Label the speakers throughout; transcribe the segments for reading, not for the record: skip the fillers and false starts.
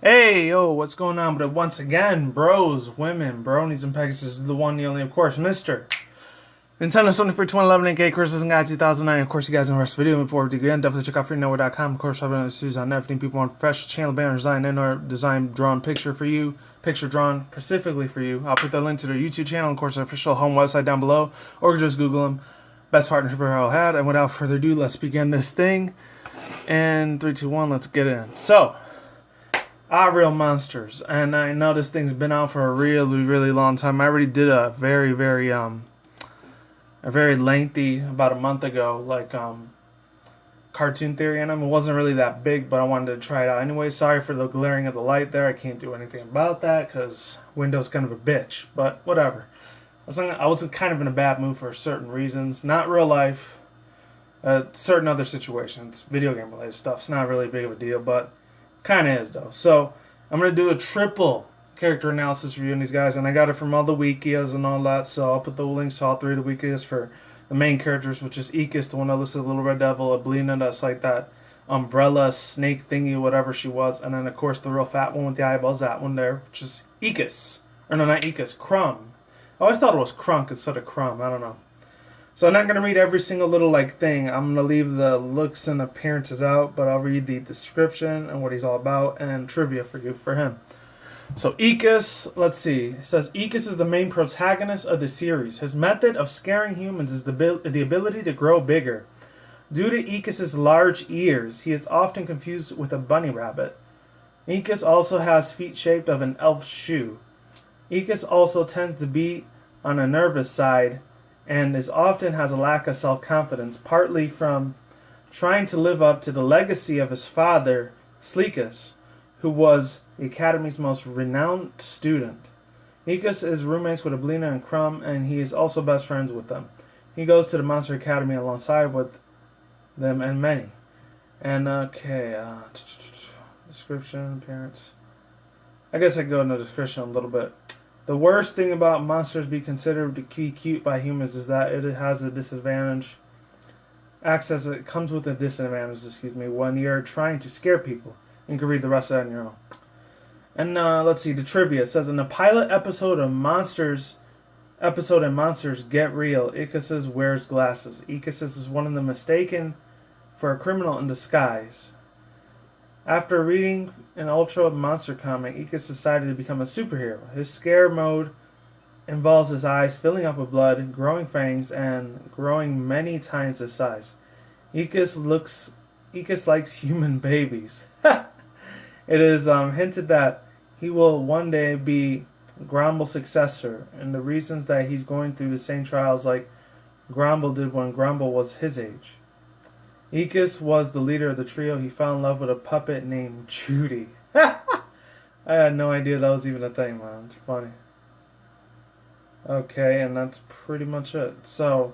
Speaker 1: Hey, yo, what's going on? But once again, bros, women, bronies, and pegasisters, the one, the only, of course, Mr. Nintendo Sony for 2011 AK Courses and Guide 2009. Of course, you guys in the rest of the video. Before we begin, definitely check out freenowhere.com. Of course, I've been series on everything people want professional channel banner design and or design drawn picture for you, picture drawn specifically for you. I'll put the link to their YouTube channel, of course, their official home website down below, or just Google them. Best partnership I've ever had. And without further ado, let's begin this thing. And 3, 2, 1, let's get in. So, Real monsters, and I know this thing's been out for a really long time. I already did a very lengthy, about a month ago, like cartoon theory on them. It wasn't really that big, but I wanted to try it out anyway. Sorry for the glaring of the light there. I can't do anything about that because Windows kind of a bitch, but whatever. I was kind of in a bad mood for certain reasons, not real life, certain other situations, video game related stuff. It's not really big of a deal, but kind of is though. So I'm going to do a triple character analysis review on these guys, and I got it from all the wikias and all that, so I'll put the links to all 3 of the wikias for the main characters, which is Ekis, the one that looks like a little red devil, Ablina, that's like that umbrella snake thingy, whatever she was, and then of course the real fat one with the eyeballs, that one there, which is Ekis. Or no, not Ekis, Crumb. I always thought it was Crunk instead of Crumb, I don't know. So I'm not going to read every single little thing. I'm going to leave the looks and appearances out, but I'll read the description and what he's all about and trivia for you for him. So Ekis, let's see. It says Ekis is the main protagonist of the series. His method of scaring humans is the ability to grow bigger. Due to Ekis' large ears, he is often confused with a bunny rabbit. Ekis also has feet shaped of an elf shoe. Ekis also tends to be on a nervous side and often has a lack of self-confidence, partly from trying to live up to the legacy of his father, Sleekus, who was the Academy's most renowned student. Ekis is roommates with Ablina and Crumb, and he is also best friends with them. He goes to the Monster Academy alongside with them and many. And, okay, description, appearance. I guess I can go into the description a little bit. The worst thing about monsters being considered to be cute by humans is that it has a disadvantage. It comes with a disadvantage, when you're trying to scare people. You can read the rest of that on your own. And let's see, the trivia. It says in the pilot episode in Monsters Get Real, Ekis wears glasses. Ekis is one of them mistaken for a criminal in disguise. After reading an Ultra Monster comic, Ekis decided to become a superhero. His scare mode involves his eyes filling up with blood, growing fangs, and growing many times his size. Ekis likes human babies. It is hinted that he will one day be Gromble's successor, and the reasons that he's going through the same trials like Gromble did when Gromble was his age. Ekis was the leader of the trio. He fell in love with a puppet named Judy. I had no idea that was even a thing, man. It's funny. Okay, and that's pretty much it. So,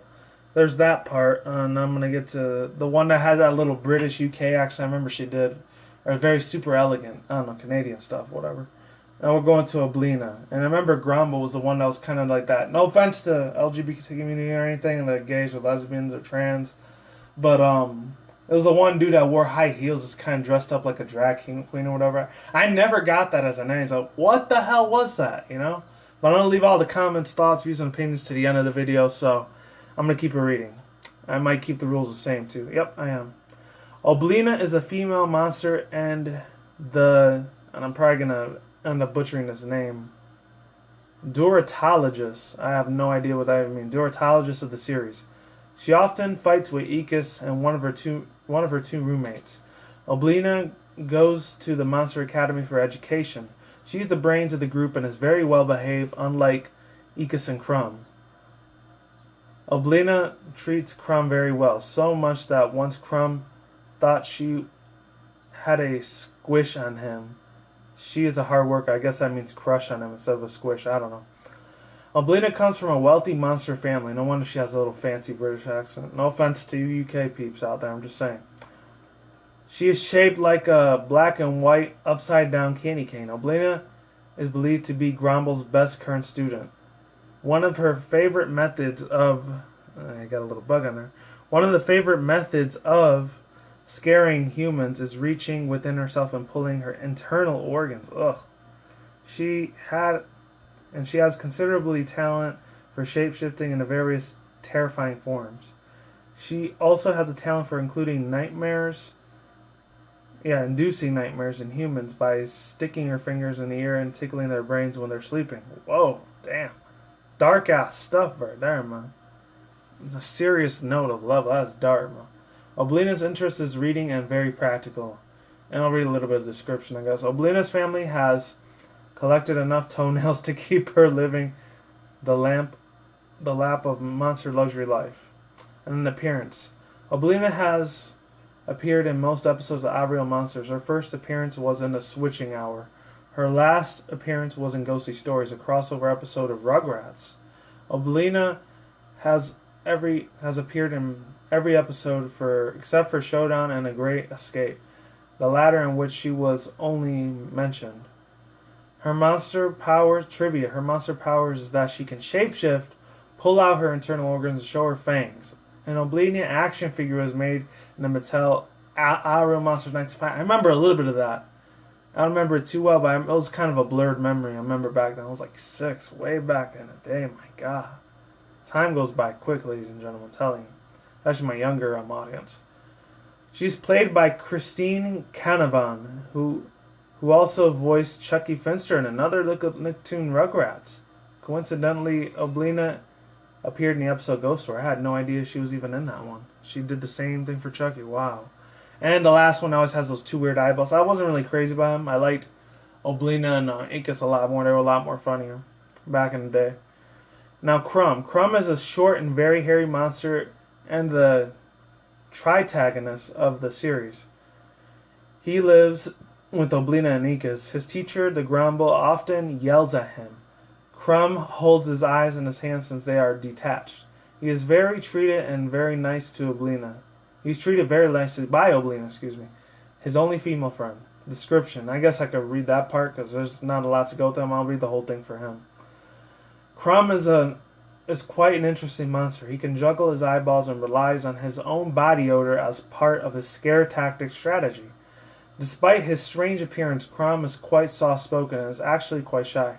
Speaker 1: there's that part, and I'm going to get to the one that has that little British UK accent. I remember she did. Or very super elegant. I don't know, Canadian stuff, whatever. And we're going to Ablina. And I remember Gromble was the one that was kind of like that. No offense to LGBT community or anything, like gays or lesbians or trans. But it was the one dude that wore high heels, just kind of dressed up like a drag queen or whatever. I never got that as a name. So what the hell was that, you know? But I'm going to leave all the comments, thoughts, views, and opinions to the end of the video, so I'm going to keep it reading. I might keep the rules the same, too. Yep, I am. Ablina is a female monster and I'm probably going to end up butchering this name, Duratologist. I have no idea what that even means. Duratologist of the series. She often fights with Ekis and one of her two roommates. Ablina goes to the Monster Academy for education. She's the brains of the group and is very well behaved, unlike Ekis and Crumb. Ablina treats Crumb very well, so much that once Crumb thought she had a squish on him. She is a hard worker. I guess that means crush on him instead of a squish. I don't know. Ablina comes from a wealthy monster family. No wonder she has a little fancy British accent. No offense to you UK peeps out there, I'm just saying. She is shaped like a black and white upside down candy cane. Ablina is believed to be Gromble's best current student. One of her favorite methods of... I got a little bug on there. One of the favorite methods of scaring humans, is reaching within herself and pulling her internal organs. Ugh. She has considerably talent for shape-shifting into various terrifying forms. She also has a talent for inducing nightmares in humans by sticking her fingers in the ear and tickling their brains when they're sleeping. Whoa, damn. Dark ass stuff right there, man. It's a serious note of level. That's dark, man. Oblina's interest is reading and very practical. And I'll read a little bit of description, I guess. Oblina's family has collected enough toenails to keep her living the lap of monster luxury life. And an appearance. Oblina has appeared in most episodes of Real Monsters. Her first appearance was in The Switching Hour. Her last appearance was in Ghostly Stories, a crossover episode of Rugrats. Oblina has appeared in every episode except for Showdown and A Great Escape, the latter in which she was only mentioned. Her monster powers is that she can shapeshift, pull out her internal organs, and show her fangs. An Oblina action figure was made in the Mattel Real Monsters 95. I remember a little bit of that. I don't remember it too well, but it was kind of a blurred memory. I remember back then. I was like 6, way back in the day. My God. Time goes by quick, ladies and gentlemen, I'm telling you. Especially my younger audience. She's played by Christine Canavan, who also voiced Chucky Finster in another Nicktoon Rugrats. Coincidentally, Oblina appeared in the episode Ghost Story. I had no idea she was even in that one. She did the same thing for Chucky. Wow. And the last one always has those 2 weird eyeballs. I wasn't really crazy about him. I liked Oblina and Ekis a lot more. They were a lot more funnier back in the day. Now, Crumb. Crumb is a short and very hairy monster and the tritagonist of the series. He lives with Oblina and Ekis. His teacher, the Grumble, often yells at him. Crumb holds his eyes in his hands since they are detached. He is very treated and very nice to Oblina. He's treated very nicely by Oblina, his only female friend. Description. I guess I could read that part because there's not a lot to go through. I'll read the whole thing for him. Crumb is quite an interesting monster. He can juggle his eyeballs and relies on his own body odor as part of his scare tactic strategy. Despite his strange appearance, Crumb is quite soft-spoken and is actually quite shy.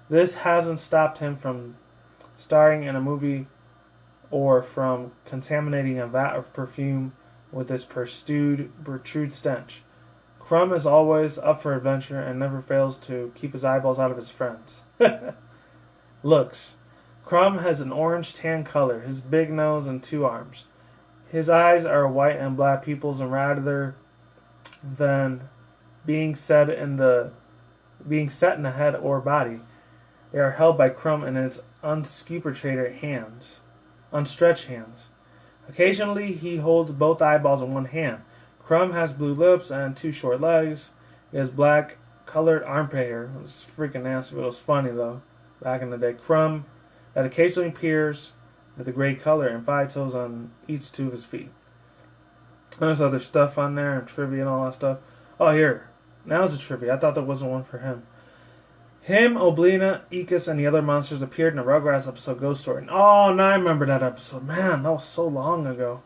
Speaker 1: This hasn't stopped him from starring in a movie or from contaminating a vat of perfume with his protrude stench. Crumb is always up for adventure and never fails to keep his eyeballs out of his friends. Looks. Crumb has an orange-tan color, his big nose and 2 arms. His eyes are white and black pupils, and rather than being set in the head or body, they are held by Crumb in his unstretched hands. Occasionally, he holds both eyeballs in one hand. Crumb has blue lips and 2 short legs. He has black colored armpit hair. It was freaking nasty, but it was funny though. Back in the day, Crumb that occasionally appears with a gray color and 5 toes on each 2 of his feet. There's other stuff on there and trivia and all that stuff. Oh, here. Now it's a trivia. I thought there wasn't one for him. Him, Oblina, Ekis, and the other monsters appeared in a Rugrats episode Ghost Story. Oh, now I remember that episode. Man, that was so long ago.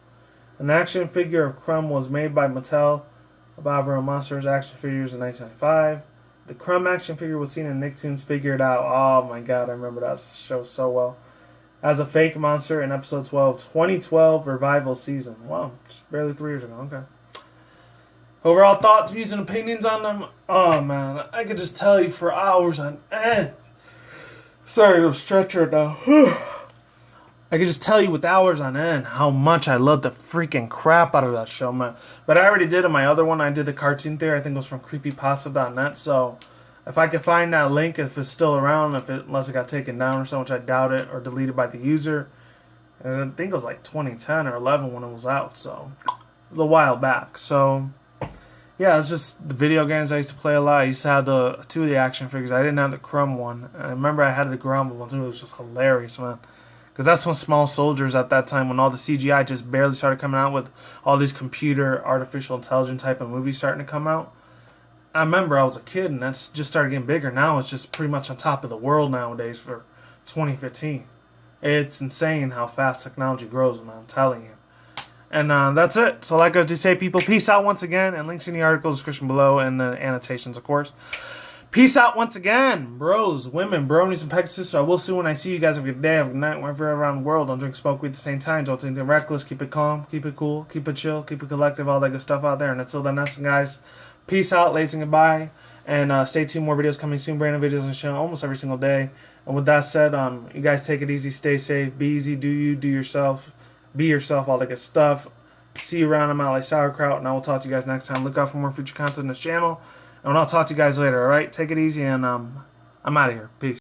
Speaker 1: An action figure of Crumb was made by Mattel about Real Monsters action figures in 1995. The Crumb action figure was seen in Nicktoons Figure It Out. Oh my God, I remember that show so well. As a fake monster in episode 12, 2012 revival season. Wow, just barely 3 years ago. Okay. Overall thoughts, views, and opinions on them? Oh man, I could just tell you for hours on end. Sorry to stretch her now. I could just tell you with hours on end how much I love the freaking crap out of that show, man. But I already did in my other one. I did the cartoon theory. I think it was from creepypasta.net. So if I could find that link, if it's still around, unless it got taken down or something, which I doubt it, or deleted by the user. And I think it was like 2010 or 11 when it was out. So it was a while back. So yeah, it's just the video games I used to play a lot. I used to have 2 of the action figures. I didn't have the Crumb one. I remember I had the Grumble one too. It was just hilarious, man. Because that's when Small Soldiers at that time, when all the CGI just barely started coming out with all these computer, artificial intelligence type of movies starting to come out. I remember I was a kid and that's just started getting bigger. Now it's just pretty much on top of the world nowadays for 2015. It's insane how fast technology grows, man. I'm telling you. And that's it. So like I do say, people, peace out once again. And links in the article description below and the annotations, of course. Peace out once again, bros, women, bronies, and pegasisters. So I will see when I see you guys. Have a good day, have a good night, wherever you're around the world. Don't drink, smoke weed at the same time. Don't think reckless. Keep it calm, keep it cool, keep it chill, keep it collective, all that good stuff out there. And until then, that's it, guys. Peace out, ladies, and goodbye. And stay tuned, more videos coming soon. Brand new videos on the channel almost every single day. And with that said, you guys take it easy, stay safe, be easy, do you, do yourself, be yourself, all that good stuff. See you around. I'm out like sauerkraut, and I will talk to you guys next time. Look out for more future content on this channel. And I'll talk to you guys later, alright? Take it easy, and I'm out of here. Peace.